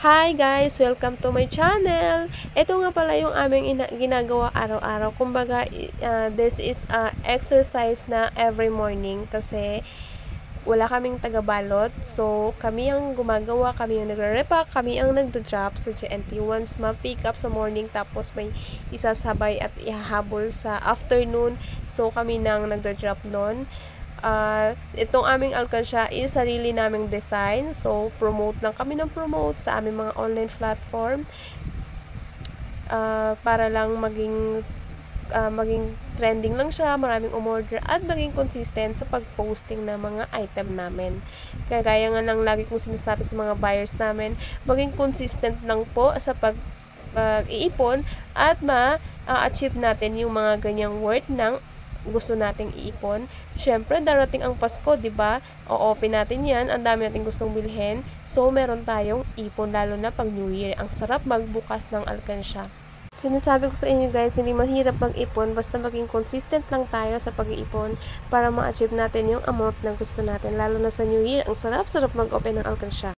Hi guys! Welcome to my channel! Ito nga pala yung aming ginagawa araw-araw. Kumbaga, this is exercise na every morning kasi wala kaming taga-balot. So, kami ang gumagawa, kami ang nagre-repack, kami ang nagda-drop sa GNT. Once ma-pick up sa morning, tapos may isasabay at ihahabol sa afternoon. So, kami nang nagda-drop nun. Itong aming alkansya is sarili naming design. So, promote lang kami ng promote sa aming mga online platform. Para lang maging trending lang siya, maraming umorder at maging consistent sa pag-posting ng mga item namin. Kaya nga lang lagi kong sinasabi sa mga buyers namin, maging consistent lang po sa pag-iipon at ma-achieve natin yung mga ganyang worth ng gusto nating iipon. Syempre, darating ang Pasko, 'di ba? O-open natin 'yan, ang dami nating gustong bilhin. So, meron tayong ipon lalo na pag New Year. Ang sarap magbukas ng alkansya. Sinasabi ko sa inyo guys, hindi mahirap mag-ipon, basta maging consistent lang tayo sa pag-iipon para ma-achieve natin yung amount na gusto natin. Lalo na sa New Year, ang sarap-sarap mag-open ng alkansya.